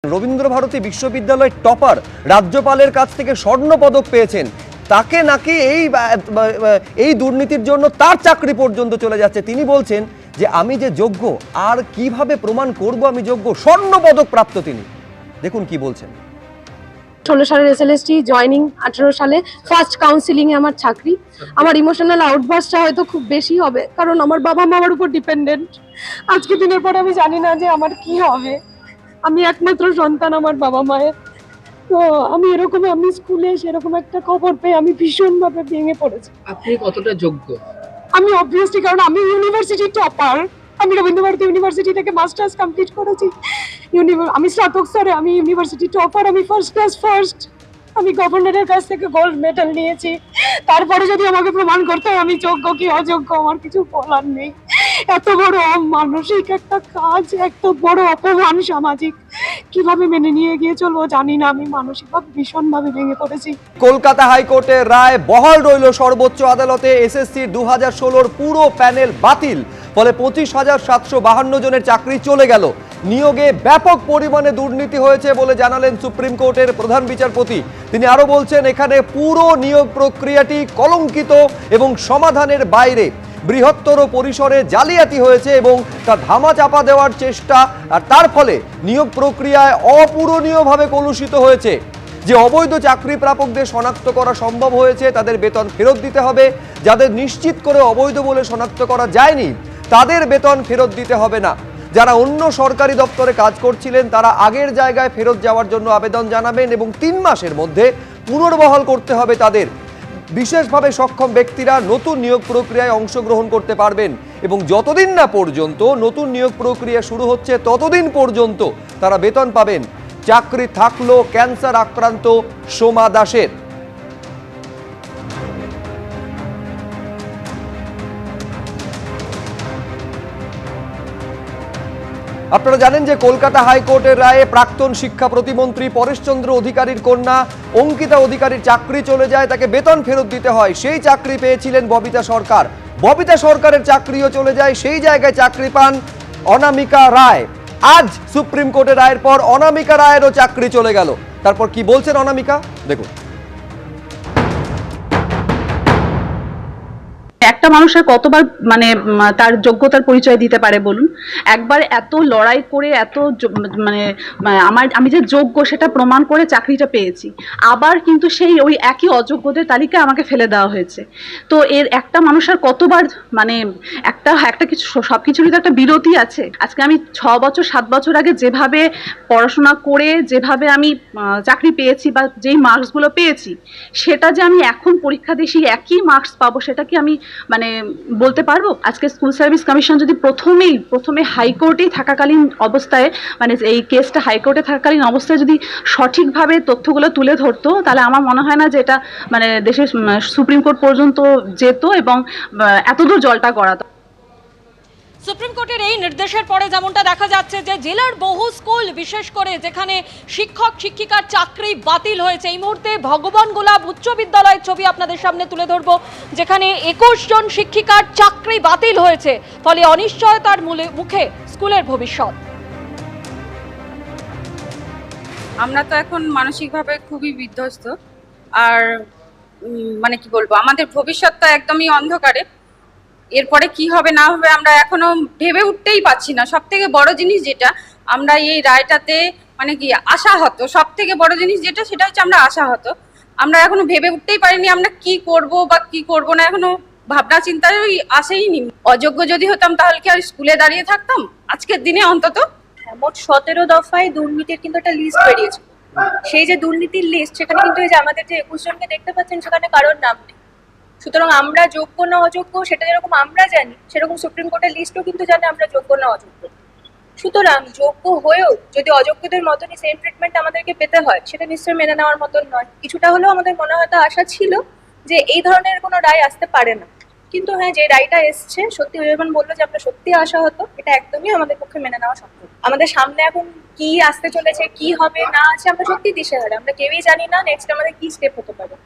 রবীন্দ্রভারতী বিশ্ববিদ্যালয়ের টপার রাজ্যপালের কাছ থেকে স্বর্ণ পদক পেয়েছেন, তাকে নাকি এই দুর্নীতির জন্য তার চাকরি পর্যন্ত চলে যাচ্ছে। তিনি বলছেন যে আমি যে যোগ্য, আর কিভাবে প্রমাণ করব আমি যোগ্য। স্বর্ণ পদক প্রাপ্ত তিনি, দেখুন কি বলছেন। 16 সালের এসএলএসটি জয়েনিং, 18 সালে ফার্স্ট কাউন্সিলিং এ আমার চাকরি। আমার ইমোশনাল আউটবার্সটা হয়তো খুব বেশি হবে, কারণ আমার বাবা মা আমার উপর ডিপেন্ডেন্ট। আজকে দিনের পর আমি জানি না যে আমার কি হবে। আমি একমাত্র সন্তান আমার বাবা মায়ের। তো আমি স্কুলে সেরকম একটা খবর পেয়ে আমি ভীষণভাবে ভেঙে পড়েছি। আপনি কতটা যোগ্য? আমি অবভিয়াসলি, কারণ আমি ইউনিভার্সিটি টপার। আমি রবীন্দ্রভারতী ইউনিভার্সিটি থেকে মাস্টার্স কমপ্লিট করেছি। আমি স্নাতক স্তরে, আমি ইউনিভার্সিটি টপার, আমি ফার্স্ট ক্লাস ফার্স্ট। আমি গভর্নরের কাছ থেকে গোল্ড মেডেল নিয়েছি। তারপরে যদি আমাকে প্রমাণ করতে হয় আমি যোগ্য কি অযোগ্য, আমার কিছু বলার নেই। এত বড় মানসিক একটা কাজ, এত বড় অপমান সামাজিক, কিভাবে মেনে নিয়ে গিয়ে চলবো জানি না। আমি মানসিকভাবে ভীষণভাবে ভেঙে পড়েছি। কলকাতা হাইকোর্টের রায় বহাল রইল সর্বোচ্চ আদালতে। এসএসসি 2016 পুরো প্যানেল বাতিল, ফলে 25,752 জনের চাকরি চলে গেল। নিয়োগে ব্যাপক পরিমাণে দুর্নীতি হয়েছে বলে জানালেন সুপ্রিম কোর্টের প্রধান বিচারপতি। তিনি আরো বলছেন, এখানে পুরো নিয়োগ প্রক্রিয়াটি কলঙ্কিত এবং সমাধানের বাইরে। বৃহত্তর পরিসরে জালিয়াতি হয়েছে এবং তা ধামাচাপা দেওয়ার চেষ্টা, আর তার ফলে নিয়োগ প্রক্রিয়ায় অপূরণীয়ভাবে কলুষিত হয়েছে। যে অবৈধ চাকরি প্রাপকদের শনাক্ত করা সম্ভব হয়েছে, তাদের বেতন ফেরত দিতে হবে। যাদের নিশ্চিত করে অবৈধ বলে শনাক্ত করা যায়নি, তাদের বেতন ফেরত দিতে হবে না। যারা অন্য সরকারি দপ্তরে কাজ করছিলেন, তারা আগের জায়গায় ফেরত যাওয়ার জন্য আবেদন জানাবেন এবং 3 মাসের মধ্যে পুনর্বহাল করতে হবে তাদের। বিশেষভাবে সক্ষম ব্যক্তিরা নতুন নিয়োগ প্রক্রিয়ায় অংশগ্রহণ করতে পারবেন এবং যতদিন না পর্যন্ত নতুন নিয়োগ প্রক্রিয়া শুরু হচ্ছে ততদিন পর্যন্ত তারা বেতন পাবেন। চাকরি থাকলো ক্যান্সার আক্রান্ত সোমা দাসের। আপনারা জানেন যে কলকাতা হাইকোর্টের রায়ে প্রাক্তন শিক্ষা প্রতিমন্ত্রী পরেশচন্দ্র অধিকারীর কন্যা অঙ্কিতা অধিকারীর চাকরি চলে যায়, তাকে বেতন ফেরত দিতে হয়। সেই চাকরি পেয়েছিলেন ববিতা সরকার, ববিতা সরকারের চাকরিও চলে যায়। সেই জায়গায় চাকরি পান অনামিকা রায়। আজ সুপ্রিম কোর্টের রায়ের পর অনামিকা রায়েরও চাকরি চলে গেল। তারপর কি বলছেন অনামিকা, দেখুন। একটা মানুষের কতবার তার যোগ্যতার পরিচয় দিতে পারে বলুন? একবার এত লড়াই করে এত আমি যে যোগ্য সেটা প্রমাণ করে চাকরিটা পেয়েছি, আবার কিন্তু সেই ওই একই অযোগ্যদের তালিকায় আমাকে ফেলে দেওয়া হয়েছে। তো এর একটা মানুষের কতবার একটা কিছু, সব কিছুরই তো একটা বিরতি আছে। আজকে আমি 6 বছর 7 বছর আগে যেভাবে পড়াশোনা করে যেভাবে আমি চাকরি পেয়েছি বা যেই মার্কসগুলো পেয়েছি, সেটা যে আমি এখন পরীক্ষা দিয়ে সেই একই মার্কস পাবো, সেটা কি আমি বলতে পারবো? আজকে স্কুল সার্ভিস কমিশন যদি প্রথমে হাইকোর্টেই থাকাকালীন অবস্থায়, এই কেসটা হাইকোর্টে থাকাকালীন অবস্থায় যদি সঠিকভাবে তথ্যগুলো তুলে ধরতো, তাহলে আমার মনে হয় না যে এটা দেশের সুপ্রিম কোর্ট পর্যন্ত যেত এবং এতদূর জলটা গড়াতো। সুপ্রিম কোর্টের এই নির্দেশের পরে যেমনটা দেখা যাচ্ছে যে জেলার বহু স্কুল, বিশেষ করে যেখানে শিক্ষক শিক্ষিকার চাকরি বাতিল হয়েছে, এই মুহূর্তে ভগবান গোলাপ উচ্চ বিদ্যালয়ের ছবি আপনাদের সামনে তুলে ধরবো, যেখানে 21 জন শিক্ষিকার চাকরি বাতিল হয়েছে। ফলে অনিশ্চয়তার মুখে স্কুলের ভবিষ্যৎ। আমরা তো এখন মানসিকভাবে খুবই বিধ্বস্ত, আর কি বলবো, আমাদের ভবিষ্যৎটা একদমই অন্ধকারে। এরপরে কি হবে না হবে আমরা এখনো ভেবে উঠতেই পারছি না। সব থেকে বড় জিনিস যেটা, আমরা এই রায়টাতে আশাহত, সব থেকে বড় জিনিস যেটা, সেটা হচ্ছে আমরা আশাহত। আমরা এখনো ভেবে উঠতেই পারিনি আমরা কি করব বা কি করব না, এখনো ভাবনা চিন্তায় আসেইনি। অযোগ্য যদি হতাম তাহলে কি আর স্কুলে দাঁড়িয়ে থাকতাম আজকের দিনে? অন্তত মোট 17 দফায় দুর্নীতির কিন্তু একটা লিস্ট বেরিয়েছে। সেই যে দুর্নীতির লিস্ট, সেখানে কিন্তু এই যে আমাদের যে 21 জনকে দেখতে পাচ্ছেন, সেখানে কারোর নাম নেই। সুতরাং আমরা যোগ্য না অযোগ্য সেটা যেরকম আমরা জানি, সেরকম সুপ্রিম কোর্টের লিস্টও কিন্তু জানে আমরা যোগ্য না অযোগ্য। সুতরাং যোগ্য হয়েও যদি অযোগ্যদের মতনই সেম ট্রিটমেন্ট আমাদেরকে পেতে হয়, সেটা নিশ্চয়ই মেনে নেওয়ার মতন নয়। কিছুটা হলেও আমাদের মনে হয়তো আশা ছিল যে এই ধরনের কোনো রায় আসতে পারে না। কিন্তু হ্যাঁ, যে রায়টা এসছে, সত্যি যেমন বললো যে আমরা সত্যি আশাহত, এটা একদমই আমাদের পক্ষে মেনে নেওয়া সম্ভব। আমাদের সামনে এখন কি আসতে চলেছে, কি হবে না আছে, আমরা সত্যি দিশেহারা। আমরা কেউই জানি না নেক্সট আমাদের কি স্টেপ হতে পারে।